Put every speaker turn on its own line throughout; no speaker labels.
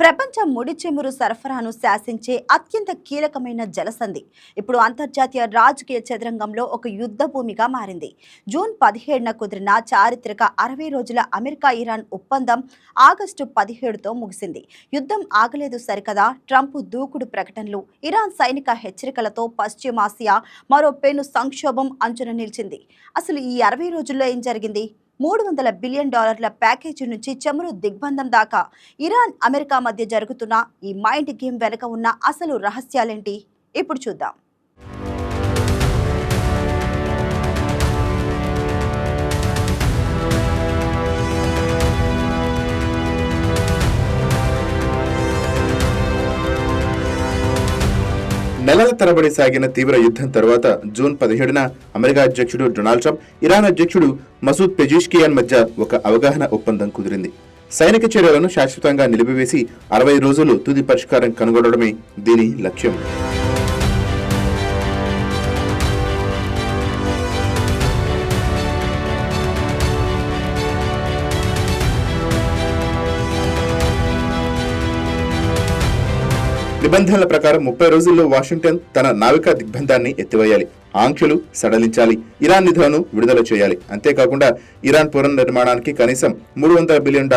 ప్రపంచ ముడి చమురు సరఫరాను శాసించే అత్యంత కీలకమైన జలసంధి ఇప్పుడు అంతర్జాతీయ రాజకీయ చదరంగంలో ఒక యుద్ధ భూమిగా మారింది. జూన్ 17న కుదిరిన చారిత్రక 60 రోజుల అమెరికా-ఇరాన్ ఒప్పందం ఆగస్టు 17తో ముగిసింది. యుద్ధం ఆగలేదు సరికదా, ట్రంప్ దూకుడు ప్రకటనలు, ఇరాన్ సైనిక హెచ్చరికలతో పశ్చిమాసియా మరో పెను సంక్షోభం అంచున నిలిచింది. అసలు ఈ 60 రోజుల్లో ఏం జరిగింది? $300 బిలియన్ ప్యాకేజీ నుంచి చమురు దిగ్బంధం దాకా ఇరాన్, అమెరికా మధ్య జరుగుతున్న ఈ మైండ్ గేమ్ వెనుక ఉన్న అసలు రహస్యాలేంటి? ఇప్పుడు చూద్దాం.
నెలల తరబడి సాగిన తీవ్ర యుద్ధం తర్వాత జూన్ 17న అమెరికా అధ్యక్షుడు డొనాల్డ్ ట్రంప్, ఇరాన్ అధ్యక్షుడు మసూద్ పెజెష్కియాన్ మధ్య ఒక అవగాహన ఒప్పందం కుదిరింది. సైనిక చర్యలను శాశ్వతంగా నిలిపివేసి 60 రోజులు తుది పరిష్కారం కనుగొనడమే దీని లక్ష్యం. నిబంధనల ప్రకారం 30 రోజుల్లో వాషింగ్టన్ తన నావికా దిగ్బంధాన్ని ఎత్తివేయాలి, ఆంక్షలు సడలించాలి, ఇరాన్ నిధులను విడుదల చేయాలి. అంతేకాకుండా ఇరాన్ పునర్నిర్మాణానికి కనీసం $300 బిలియన్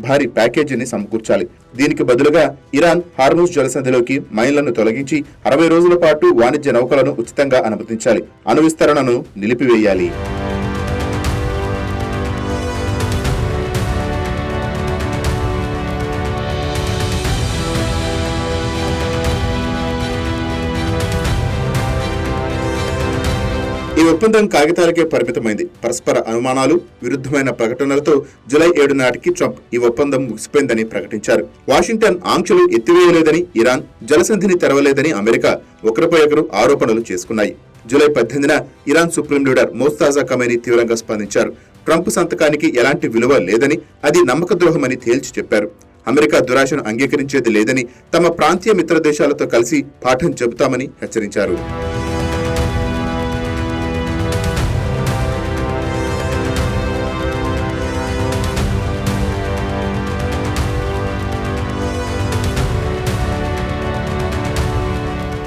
భారీ ప్యాకేజీని సమకూర్చాలి. దీనికి బదులుగా ఇరాన్ హార్ముజ్ జలసంధిలోకి మైన్లను తొలగించి 60 రోజుల పాటు వాణిజ్య నౌకలను ఉచితంగా అనుమతించాలి, అణు విస్తరణను నిలిపివేయాలి. ఈ ఒప్పందం కాగితాలకే పరిమితమైంది. పరస్పర అనుమానాలు, విరుద్ధమైన ప్రకటనలతో జూలై 7 నాటికి ట్రంప్ ఈ ఒప్పందం ముగిసిపోయిందని ప్రకటించారు. వాషింగ్టన్ ఆంక్షలు ఎత్తివేయలేదని ఇరాన్, జలసంధిని తెరవలేదని అమెరికా ఒకరిపై ఒకరు ఆరోపణలు చేసుకున్నాయి. జూలై 18న ఇరాన్ సుప్రీం లీడర్ మోస్తాజా ఖమేనీ తీవ్రంగా స్పందించారు. ట్రంప్ సంతకానికి ఎలాంటి విలువ లేదని, అది నమ్మకద్రోహమని తేల్చి చెప్పారు. అమెరికా దురాశను అంగీకరించేది లేదని, తమ ప్రాంతీయ మిత్ర దేశాలతో కలిసి పాఠం చెబుతామని హెచ్చరించారు.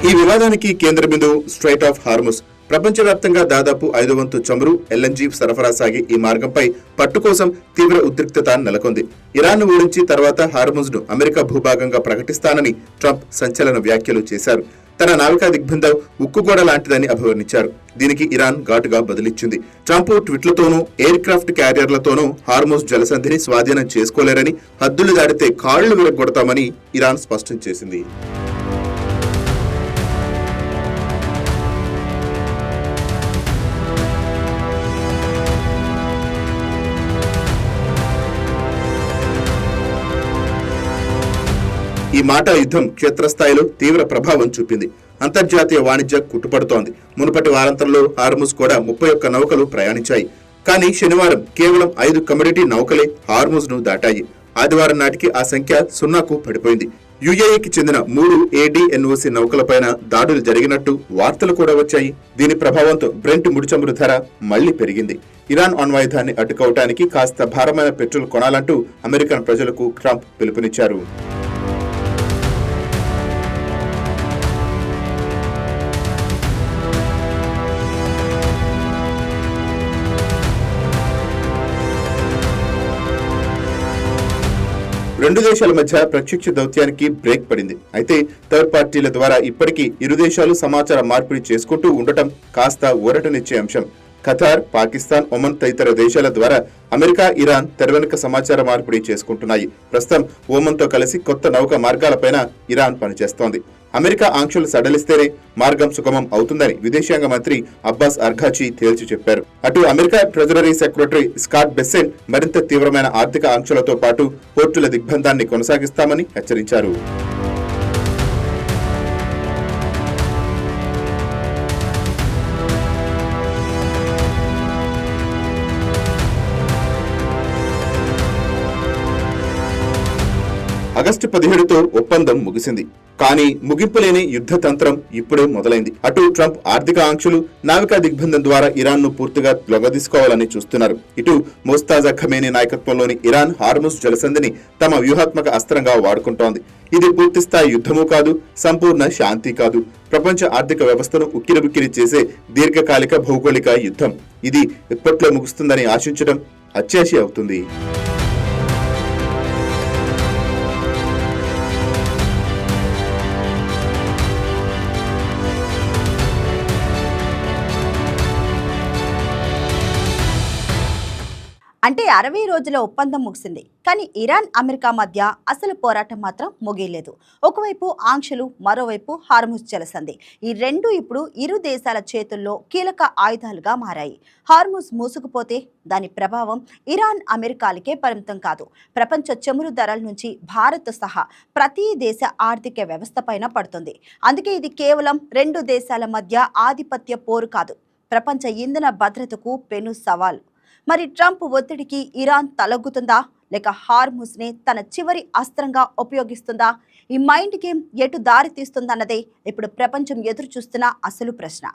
ఈ వివాదానికి కేంద్ర బిందువు స్ట్రైట్ ఆఫ్ హార్ముజ్. ప్రపంచవ్యాప్తంగా దాదాపు 5 వంతు చమురు, ఎల్ఎన్జీ సరఫరా సాగే ఈ మార్గంపై పట్టు కోసం తీవ్ర ఉద్రిక్తత నెలకొంది. ఇరాన్ను ఓడించి తర్వాత హార్ముజ్ను అమెరికా భూభాగంగా ప్రకటిస్తానని ట్రంప్ సంచలన వ్యాఖ్యలు చేశారు. తన నావికా దిగ్బంధం ఉక్కుగోడ లాంటిదని అభివర్ణించారు. దీనికి ఇరాన్ ఘాటుగా బదులిచ్చింది. ట్రంప్ ట్విట్లతోనూ, ఎయిర్ క్రాఫ్ట్ క్యారియర్లతోనూ హార్ముజ్ జలసంధిని స్వాధీనం చేసుకోలేరని, హద్దులు దాటితే కాళ్లు విరగొడతామని ఇరాన్ స్పష్టం చేసింది. ఈ మాట యుద్ధం క్షేత్రస్థాయిలో తీవ్ర ప్రభావం చూపింది. అంతర్జాతీయ వాణిజ్యం కుట్టుపడుతోంది. మునుపటి వారాంతంలో హార్ముజ్ కూడా 31 నౌకలు ప్రయాణించాయి. కానీ శనివారం కేవలం 5 కమోడిటీ నౌకలే హార్ముజ్ ను దాటాయి. ఆదివారం నాటికి ఆ సంఖ్య 0కు పడిపోయింది. యుఏఈకి చెందిన 3 ADNOC నౌకలపైన దాడులు జరిగినట్టు వార్తలు కూడా వచ్చాయి. దీని ప్రభావంతో బ్రెంట్ ముడిచమురు ధర మళ్లీ పెరిగింది. ఇరాన్ అణ్వాయుధాన్ని అడ్డుకోవటానికి కాస్త భారమైన పెట్రోల్ కొనాలంటూ అమెరికన్ ప్రజలకు ట్రంప్ పిలుపునిచ్చారు. రెండు దేశాల మధ్య ప్రత్యక్ష దౌత్యానికి బ్రేక్ పడింది. అయితే థర్డ్ పార్టీల ద్వారా ఇప్పటికీ ఇరు దేశాలు సమాచార మార్పిడి చేసుకుంటూ ఉండటం కాస్త ఊరటనిచ్చే అంశం. ఖతార్, పాకిస్తాన్, ఒమన్ తదితర దేశాల ద్వారా అమెరికా, ఇరాన్ తెరవెనుక సమాచార మార్పిడి చేసుకుంటున్నాయి. ప్రస్తుతం ఒమన్తో కలిసి కొత్త నౌక మార్గాలపైన ఇరాన్ పనిచేస్తోంది. అమెరికా ఆంక్షలు సడలిస్తేనే మార్గం సుగమం అవుతుందని విదేశాంగ మంత్రి అబ్బాస్ అర్ఘాచి తేల్చి చెప్పారు. అటు America treasury secretary Scott Bessent మరింత తీవ్రమైన ఆర్థిక ఆంక్షలతో పాటు పోర్టుల దిగ్బంధాన్ని కొనసాగిస్తామని హెచ్చరించారు. ఆగస్టు 17తో ఒప్పందం ముగిసింది. కానీ ముగింపులేని యుద్ధ తంత్రం ఇప్పుడే మొదలైంది. అటు ట్రంప్ ఆర్థిక ఆంక్షలు, నావికా దిగ్బంధం ద్వారా ఇరాన్ ను పూర్తిగా లొంగదీసుకోవాలని చూస్తున్నారు. ఇటు మోస్తాజా ఖమేనీ నాయకత్వంలోని ఇరాన్ హార్ముజ్ జలసంధిని తమ వ్యూహాత్మక అస్త్రంగా వాడుకుంటోంది. ఇది పూర్తిస్థాయి యుద్ధమూ కాదు, సంపూర్ణ శాంతి కాదు. ప్రపంచ ఆర్థిక వ్యవస్థను ఉక్కిరిబిక్కిరి చేసే దీర్ఘకాలిక భౌగోళిక యుద్ధం. ఇది ఇప్పట్లో ముగుస్తుందని ఆశించడం అత్యాశ అవుతుంది.
అంటే 60 రోజుల ఒప్పందం ముగిసింది, కానీ ఇరాన్ అమెరికా మధ్య అసలు పోరాటం మాత్రం ముగియలేదు. ఒకవైపు ఆంక్షలు, మరోవైపు హార్ముజ్ జలసంధి. ఈ రెండు ఇప్పుడు ఇరు దేశాల చేతుల్లో కీలక ఆయుధాలుగా మారాయి. హార్ముజ్ మూసుకుపోతే దాని ప్రభావం ఇరాన్ అమెరికాలకే పరిమితం కాదు, ప్రపంచ చమురు ధరల నుంచి భారత్ సహా ప్రతి దేశ ఆర్థిక వ్యవస్థ పైన పడుతుంది. అందుకే ఇది కేవలం రెండు దేశాల మధ్య ఆధిపత్య పోరు కాదు, ప్రపంచ ఇంధన భద్రతకు పెను సవాల్. మరి ట్రంప్ ఒత్తిడికి ఇరాన్ తలొగ్గుతుందా, లేక హార్ముజ్నే తన చివరి అస్త్రంగా ఉపయోగిస్తుందా? ఈ మైండ్ గేమ్ ఎటు దారి తీస్తుందన్నదే ఇప్పుడు ప్రపంచం ఎదురు చూస్తున్న అసలు ప్రశ్న.